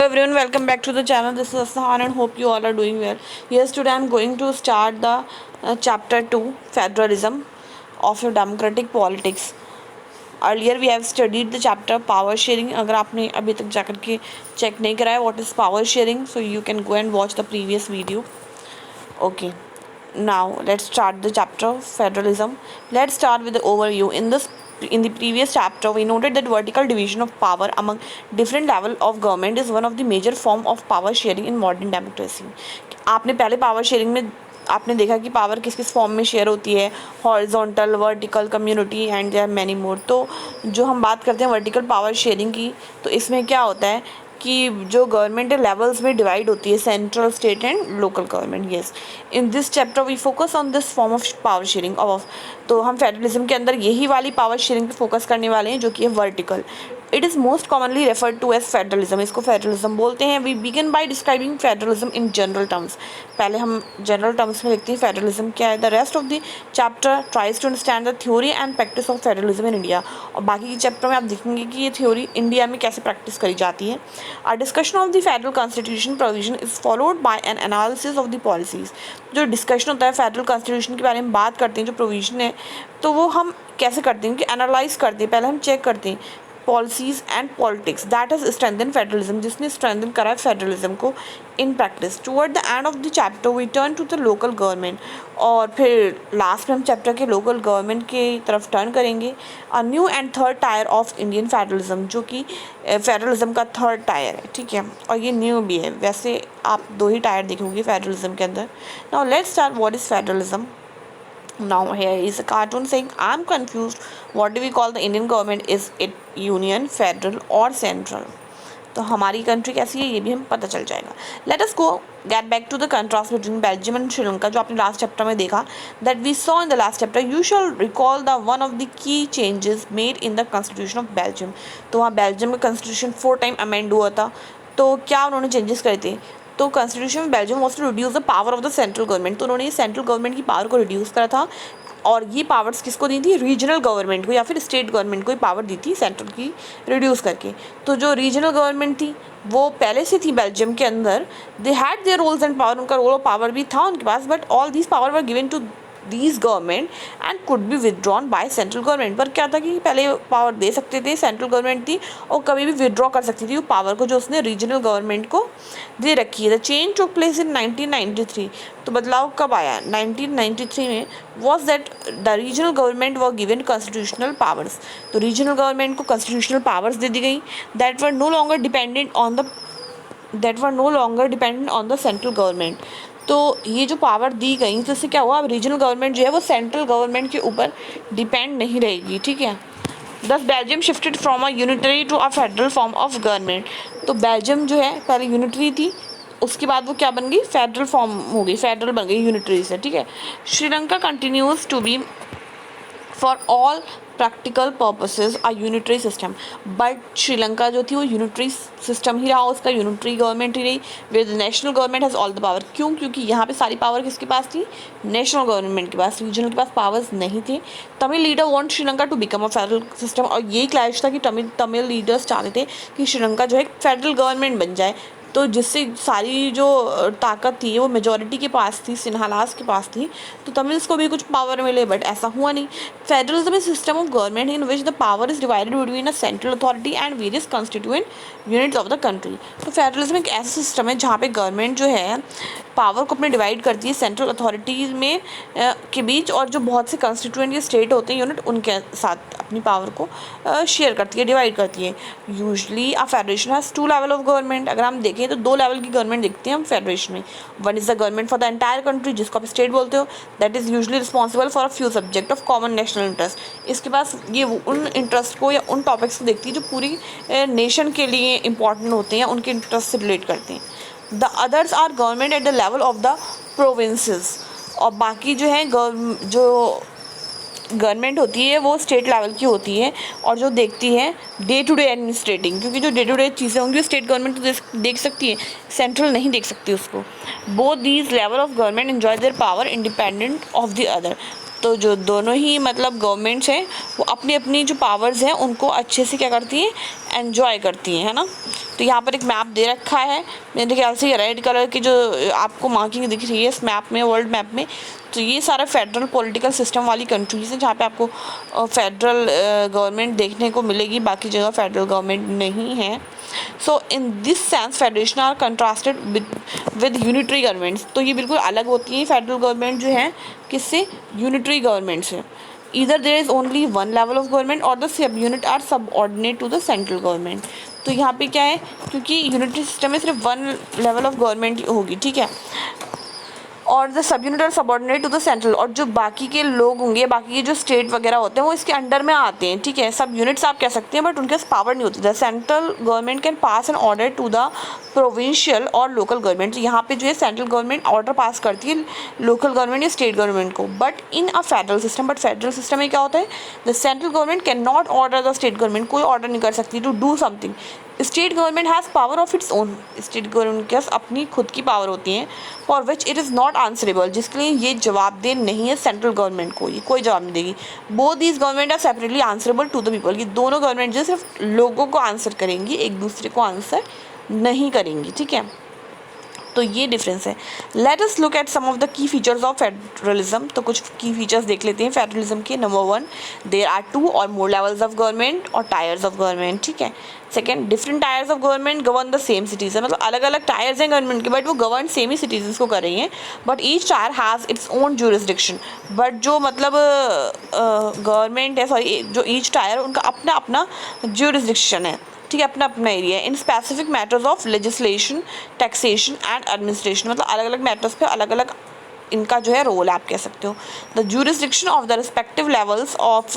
everyone, welcome back to the channel. This is Ashan and hope you all are doing well. Yes, today I am going to start the chapter 2 Federalism of your Democratic Politics. Earlier we have studied the chapter Power Sharing. अगर आपने अभी तक जाकर के check नहीं कराया what is power sharing, so you can go and watch the previous video. Okay, now let's start the chapter Federalism. Let's start with the overview. In the previous chapter, we noted that vertical division of power among different level of government is one of the major form of power sharing in modern democracy. आपने पहले power sharing में आपने देखा कि power किस किस form में share होती है, horizontal, vertical, community and there many more. तो जो हम बात करते हैं वर्टिकल पावर शेयरिंग की, तो इसमें क्या होता है कि जो गवर्नमेंट लेवल्स में डिवाइड होती है, central, state and local government. Yes, in this chapter we focus on this form of power sharing of. तो हम फेडरलिज्म के अंदर यही वाली पावर शेयरिंग पे फोकस करने वाले हैं जो कि है vertical. It is most commonly referred to as federalism. इसको फेडरलिज्म बोलते हैं. We begin by describing federalism in general terms. पहले हम जनरल टर्म्स में लिखते हैं फेडरलिज्म क्या है. The rest of the chapter tries to understand the theory and practice of federalism in India. और बाकी के चैप्टर में आप देखेंगे कि ये थ्योरी इंडिया में कैसे प्रैक्टिस करी जाती है. Our discussion of the federal constitution provision is followed by N analysis of the policies. जो डिस्कशन होता है फेडरल कॉन्स्टिट्यूशन के बारे में बात करते हैं, जो प्रोविजन है, तो वो हम कैसे करते हैं कि एनालाइज करते हैं. पहले हम चेक करते हैं policies and politics that has strengthen federalism, जिसने स्ट्रेंथन करा है फेडरलिज्म को in practice. Toward the end of the chapter we turn to the local government. और फिर लास्ट में हम चैप्टर के लोकल गवर्नमेंट के तरफ टर्न करेंगे. A new and third tier of Indian federalism, जो कि फेडरलिज्म का थर्ड टायर है. ठीक है, और ये न्यू भी है. वैसे आप दो ही टायर देखोगे फेडरलिज्म के अंदर. Now let's start what is federalism. Now here is a cartoon saying I'm confused. What do we call the Indian government? Is it union, federal or central? तो हमारी कंट्री कैसी है ये भी हम पता चल जाएगा. Let us go get back to the contrast between Belgium and Sri Lanka, जो आपने लास्ट चैप्टर में देखा. That we saw in the last chapter. You shall recall the one of the key changes made in the constitution of Belgium. तो वहाँ Belgium का constitution 4 time amend हुआ था. तो क्या उन्होंने चेंजेस करे थे? तो कॉन्स्टिट्यूशन में Belgium was to reduce the power of the central government. तो उन्होंने सेंट्रल गवर्नमेंट की पावर को रिड्यूस करा था. और ये पावर्स किसको दी थी? रीजनल गवर्नमेंट को या फिर स्टेट गवर्नमेंट को ही पावर दी थी सेंट्रल की रिड्यूस करके. तो जो रीजनल गवर्नमेंट थी वो पहले से थी बेल्जियम के अंदर. They had their roles and power. उनका रोल और पावर भी था उनके पास, but all these power were given to these government and could be withdrawn by central government. पर क्या था कि पहले पावर दे सकते थे, सेंट्रल गवर्नमेंट थी, और कभी भी विदड्रॉ कर सकती थी वो पावर को जो उसने रीजनल गवर्नमेंट को दे रखी है. The change took place in 1993. तो बदलाव कब आया? 1993 में. Was that the regional government were given constitutional powers. तो रीजनल गवर्नमेंट को कॉन्स्टिट्यूशनल पावर्स दे दी गई that were no longer dependent on the central government. तो ये जो पावर दी गई तो इससे क्या हुआ? अब रीजनल गवर्नमेंट जो है वो सेंट्रल गवर्नमेंट के ऊपर डिपेंड नहीं रहेगी. ठीक है. Thus Belgium shifted from a unitary to a federal form of government. तो बेल्जियम जो है पहले यूनिटरी थी, उसके बाद वो क्या बन गई? फेडरल फॉर्म हो गई, फेडरल बन गई यूनिटरी से. ठीक है. Sri Lanka continues to be for all practical purposes a unitary system. But Sri Lanka जो थी वो यूनिटरी सिस्टम ही रहा, उसका यूनिटरी गवर्नमेंट ही रही, with national government has all the power. क्यों? क्योंकि यहाँ पे सारी पावर किसके पास थी? नेशनल गवर्नमेंट के पास. रीजनल के पास पावर्स नहीं थे. Tamil leader want Sri Lanka to become a federal system. और यही क्लैश था कि तमिल लीडर्स चाहते थे कि श्रीलंका जो है फेडरल गवर्नमेंट बन जाए. तो जिससे सारी जो ताकत थी वो मेजॉरिटी के पास थी, सिन्हालास के पास थी, तो तमिल्स को भी कुछ पावर मिले. बट ऐसा हुआ नहीं. Federalism is system of government in which the power is divided between a central authority and various constituent units of the country. तो फेडरलिज्म एक ऐसा सिस्टम है जहाँ पे गवर्नमेंट जो है पावर को अपने डिवाइड करती है सेंट्रल अथॉरिटीज़ में के बीच, और जो बहुत से कॉन्स्टिट्यूएंट या स्टेट होते हैं यूनिट, उनके साथ अपनी पावर को शेयर करती है, डिवाइड करती है. Usually a federation has 2 level of government. अगर हम देखें तो 2 लेवल की गवर्नमेंट देखते हैं हम फेडरेशन में. One is the government for the entire country, जिसको आप स्टेट बोलते हो. That is usually responsible for a few subject of common national interest. इसके पास ये उन इंटरेस्ट को या उन टॉपिक्स को देखती है जो पूरी नेशन के लिए इंपॉर्टेंट होते हैं, उनके इंटरेस्ट से रिलेट करते हैं. The others are government at the level of the provinces. और बाकी जो है जो गवर्नमेंट होती है वो स्टेट लेवल की होती है, और जो देखती है डे टू डे एडमिनिस्ट्रेटिंग, क्योंकि जो डे टू डे चीज़ें होंगी स्टेट गवर्नमेंट तो देख सकती है, सेंट्रल नहीं देख सकती उसको. Both these level of government enjoy their power independent of the other. तो जो दोनों ही मतलब गवर्नमेंट्स हैं वो अपनी अपनी जो पावर्स हैं उनको अच्छे से क्या करती हैं, एन्जॉय करती हैं, है ना। तो यहाँ पर एक मैप दे रखा है, मेरे ख्याल से ये रेड कलर की जो आपको मार्किंग दिख रही है इस मैप में, वर्ल्ड मैप में, तो ये सारा फेडरल पॉलिटिकल सिस्टम वाली कंट्रीज़ हैं जहाँ पे आपको फेडरल गवर्नमेंट देखने को मिलेगी, बाकी जगह फेडरल गवर्नमेंट नहीं है। So in this sense federation are contrasted with unitary governments, तो ये बिल्कुल अलग होती है फेडरल गवर्नमेंट जो है किससे, यूनिटरी गवर्नमेंट से। Either there is only one level of government और the sub unit are subordinate to the central government. तो यहाँ पे क्या है, क्योंकि यूनिटरी सिस्टम में सिर्फ वन लेवल ऑफ गवर्नमेंट होगी, ठीक है, और the sub unit are subordinate to the central, और जो बाकी के लोग होंगे, बाकी के जो स्टेट वगैरह होते हैं वो इसके अंडर में आते हैं, ठीक है, सब यूनिट्स आप कह सकते हैं, बट उनके पास पावर नहीं होती। The central government can pass an order to the provincial और लोकल गवर्नमेंट, यहाँ पे जो है सेंट्रल गवर्नमेंट ऑर्डर पास करती है लोकल गवर्नमेंट या स्टेट गवर्नमेंट को, but in a federal system, but federal system में क्या होता है, the central government can not order the state government, कोई ऑर्डर नहीं कर सकती to do something. State government has power of its own, state government के पास अपनी खुद की पावर होती हैं, for which it is not answerable, जिसके लिए ये जवाबदेह नहीं है सेंट्रल गवर्नमेंट को, ये कोई जवाब नहीं देगी। Both these government are separately answerable to the people, ये दोनों गवर्नमेंट जो सिर्फ लोगों को आंसर करेंगी, एक दूसरे को आंसर नहीं करेंगी, ठीक है। तो ये डिफरेंस है। Let us look at some of the key features of federalism, तो कुछ की फीचर्स देख लेते हैं फेडरलिज्म के। नंबर 1, देयर आर 2 और मोर लेवल्स ऑफ गवर्नमेंट और टायर्स ऑफ गवर्नमेंट, ठीक है। Second, different tyres of government govern the same citizen, मतलब अलग अलग टायर्स हैं गवर्नमेंट के, बट वो गवर्न सेम ही सिटीजन को कर रही हैं, but each tyre has its own jurisdiction, but जो मतलब गवर्नमेंट है, सॉरी, जो ईच टायर उनका अपना अपना ज्यूरिसडिक्शन है, ठीक है, अपना अपना एरिया है। In specific matters of legislation, taxation and administration, मतलब अलग अलग मैटर्स पे अलग अलग इनका जो है रोल है, आप कह सकते हो। The jurisdiction of the respective levels of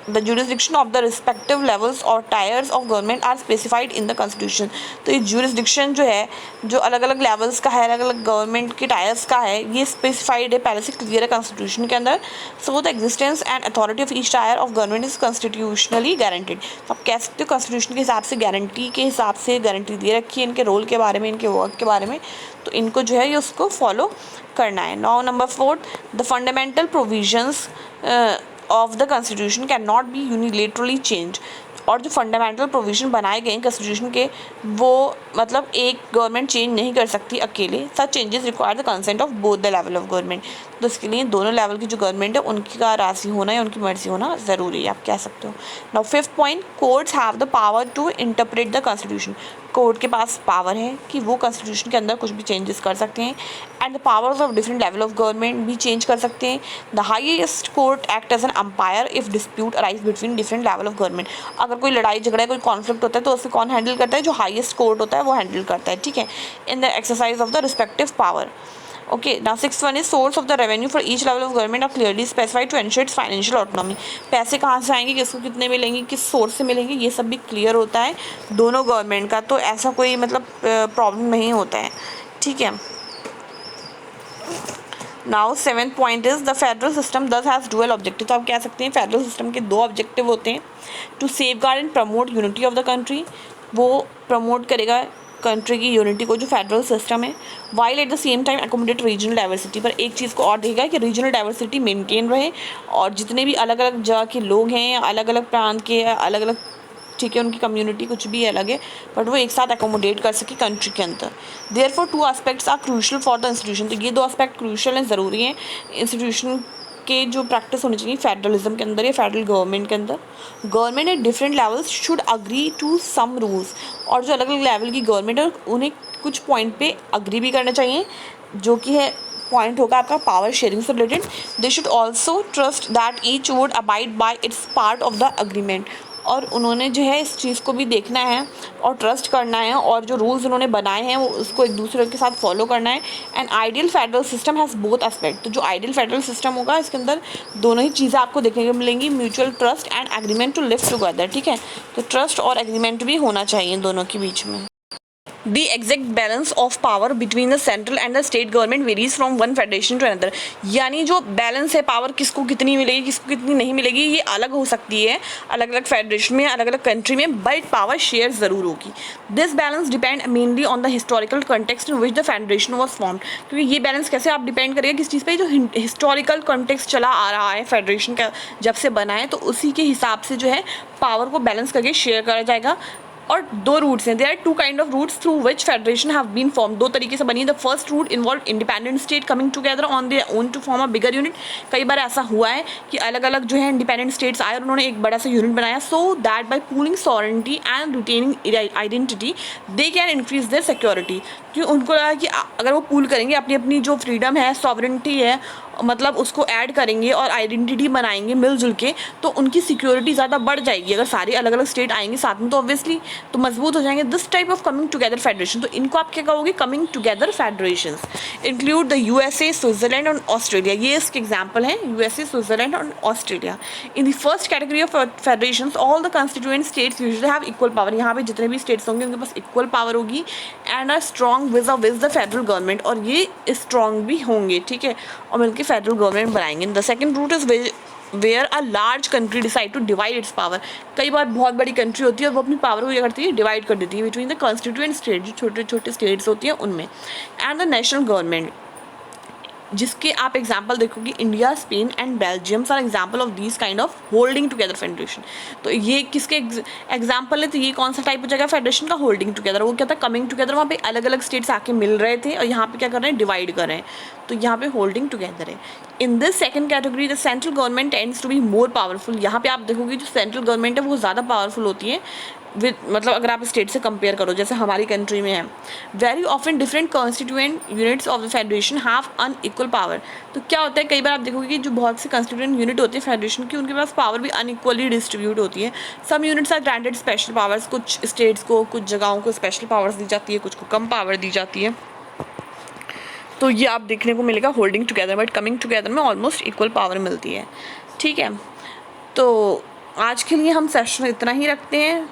the jurisdiction of the respective levels or tiers of government are specified in the constitution, तो ये jurisdiction जो है, जो अलग अलग levels का है, अलग अलग गवर्नमेंट के टायर्स का है, ये स्पेसिफाइड है, पहले से क्लियर है कॉन्स्टिट्यूशन के अंदर। So the existence and authority of each tyre of government is constitutionally guaranteed, तो आप कह सकते हो कॉन्स्टिट्यूशन के हिसाब से गारंटी के हिसाब से गारंटी दे रखी है इनके रोल के बारे में, इनके वर्क के बारे में, तो इनको जो है ये उसको फॉलो करना है। Now number 4, the fundamental provisions of the constitution can not be unilaterally change, और जो फंडामेंटल प्रोविजन बनाए गए हैं कॉन्स्टिट्यूशन के, वो मतलब एक गवर्नमेंट चेंज नहीं कर सकती अकेले। Such changes require the consent of both the level of government, तो इसके लिए दोनों लेवल की जो गवर्नमेंट है उनका राज़ी होना या उनकी मर्जी होना ज़रूरी है, आप कह सकते हो। Now 5th point, courts have the power to interpret the constitution, court के पास पावर है कि वो कॉन्स्टिट्यूशन के अंदर कुछ भी चेंजेस कर सकते हैं, and the powers of different level of government भी चेंज कर सकते हैं। The highest court act as an umpire if dispute arise between different level of government, अगर कोई लड़ाई झगड़ा कोई कॉन्फ्लिक्ट होता है तो उसे कौन हैंडल करता है, जो हाईएस्ट कोर्ट होता है वो हैंडल करता है, ठीक है, in the exercise of the respective power. Okay, now 6th one is source of the revenue for each level of government are clearly specified to ensure its financial autonomy, पैसे कहाँ से आएंगे, किसको कितने मिलेंगे, किस सोर्स से मिलेंगे, ये सब भी क्लियर होता है दोनों गवर्नमेंट का, तो ऐसा कोई मतलब प्रॉब्लम नहीं होता है, ठीक है। Now 7th point is the federal system दस हैज़ डुअल ऑब्जेक्टिव, तो आप कह सकते हैं फेडरल सिस्टम के 2 ऑब्जेक्टिव होते हैं। To safeguard and promote unity of the country, वो प्रमोट करेगा कंट्री की यूनिटी को, जो फेडरल सिस्टम है, while at the same time accommodate regional diversity, पर एक चीज़ को और देखेगा कि रीजनल डाइवर्सिटी मेंटेन रहे, और जितने भी अलग अलग जगह के लोग हैं, अलग अलग प्रांत के, अलग अलग, ठीक है, उनकी कम्युनिटी कुछ भी अलग है, बट वो एक साथ अकोमोडेट कर सके कंट्री के अंदर। Therefore 2 aspects are crucial for the institution, तो ये 2 एस्पेक्ट क्रूशल हैं, ज़रूरी हैं इंस्टीट्यूशन के जो प्रैक्टिस होनी चाहिए फेडरलिज्म के अंदर या फेडरल गवर्नमेंट के अंदर। Government at different levels should agree to some rules, और जो अलग अलग लेवल की गवर्नमेंट है उन्हें कुछ पॉइंट पे अग्री भी करना चाहिए, जो कि है पॉइंट होगा आपका पावर शेयरिंग से related. They should also trust that each would abide by it's part of the agreement, और उन्होंने जो है इस चीज़ को भी देखना है और ट्रस्ट करना है, और जो रूल्स उन्होंने बनाए हैं वो उसको एक दूसरे के साथ फॉलो करना है। And ideal federal system has both aspect, तो जो आइडियल फेडरल सिस्टम होगा इसके अंदर दोनों ही चीज़ें आपको देखने को मिलेंगी, mutual trust and agreement to live together, ठीक है, तो ट्रस्ट और एग्रीमेंट भी होना चाहिए दोनों के बीच में। The exact balance of power between the central and the state government varies from one federation to another. यानी जो बैलेंस है पावर किसको कितनी मिलेगी किसको कितनी नहीं मिलेगी ये अलग हो सकती है अलग अलग फेडरेशन में अलग अलग कंट्री में, बट पावर शेयर ज़रूर होगी. This balance depend mainly on the historical context in which the federation was formed. क्योंकि ये बैलेंस कैसे आप डिपेंड करेगा किस चीज़ पे, जो हिस्टोरिकल कंटेक्स्ट चला आ रहा है फेडरेशन का जब से बना है, तो उसी के हिसाब से जो है पावर को बैलेंस करके शेयर करा जाएगा. और दो रूट्स हैं, there are two kind of routes through which federation have been form. दो तरीके से बनी है. The first route involve independent state coming together on their own to form a bigger unit. कई बार ऐसा हुआ है कि अलग अलग जो है इंडिपेंडेंट स्टेट्स आए और उन्होंने एक बड़ा सा यूनिट बनाया, so that bye pooling sovereignty and retaining identity they can increase their security. क्योंकि उनको लगा कि अगर वो पूल करेंगे अपनी अपनी जो फ्रीडम है सॉवरेंटी है मतलब उसको ऐड करेंगे और आइडेंटिटी बनाएंगे मिलजुल के, तो उनकी सिक्योरिटी ज़्यादा बढ़ जाएगी. अगर सारे अलग अलग स्टेट आएंगे साथ में तो ऑब्वियसली तो मजबूत हो जाएंगे. This type of coming together federation, तो इनको आप क्या कहोगे, coming together federations. Include the USA, Switzerland और ऑस्ट्रेलिया. ये इसके एग्जाम्पल हैं, यूएसए, स्विट्जरलैंड और Australia. In the first category of federations all the constituent states usually have equal power. यहाँ पे जितने भी स्टेट्स होंगे उनके पास इक्वल पावर होगी and are strong with the federal government, और ये स्ट्रॉन्ग भी होंगे, ठीक है, और मिलकर फेडरल गवर्नमेंट बनाएंगे. The second route is where a large country decide to divide its power. कई बार बहुत बड़ी कंट्री होती है और वो अपनी पावर को क्या करती है, डिवाइड कर देती है बिटवीन द कॉन्स्टिट्यूएंट स्टेट, जो छोटे छोटे स्टेट्स होती हैं उनमें, एंड द नेशनल गवर्नमेंट, जिसके आप एग्जाम्पल देखोगे India, Spain and Belgium are example of this kind of holding together federation. तो ये किसके एग्जाम्पल है, तो ये कौन सा टाइप हो जाएगा फेडरेशन का, होल्डिंग टुगेदर. वो क्या था, कमिंग टुगेदर, वहाँ पे अलग अलग स्टेट्स आके मिल रहे थे और यहाँ पे क्या कर रहे हैं, डिवाइड कर रहे हैं, तो यहाँ पे होल्डिंग टुगेदर है. In this second category the central government tends to be more powerful. यहाँ पे आप देखोगे जो सेंट्रल गवर्नमेंट है वो ज़्यादा पावरफुल होती है विद, मतलब अगर आप स्टेट से कंपेयर करो जैसे हमारी कंट्री में है. Very often different constituent units of the federation have unequal power. तो क्या होता है, कई बार आप देखोगे कि जो बहुत सी कॉन्स्टिट्यूएंट यूनिट होती है फेडरेशन की, उनके पास पावर भी अनइक्वली डिस्ट्रीब्यूट होती है. Some units are granted special powers. कुछ स्टेट्स को, कुछ जगहों को स्पेशल पावर्स दी जाती है, कुछ को कम पावर दी जाती है. तो ये आप देखने को मिलेगा holding together, but coming together में ऑलमोस्ट इक्वल पावर मिलती है, ठीक है. तो आज के लिए हम सेशन इतना ही रखते हैं.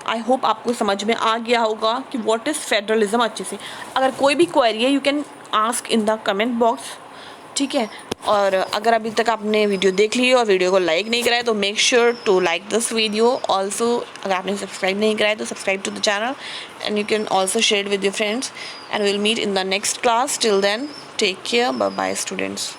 आई होप आपको समझ में आ गया होगा कि व्हाट इज़ फेडरलिज्म अच्छे से. अगर कोई भी क्वेरी है you can ask in the comment box, ठीक है. और अगर अभी तक आपने वीडियो देख ली और वीडियो को लाइक नहीं कराया तो make sure to like this video. Also अगर आपने सब्सक्राइब नहीं कराया तो subscribe to the channel and you can also share with your friends and will meet in the next class. Till then take care, bye bye students.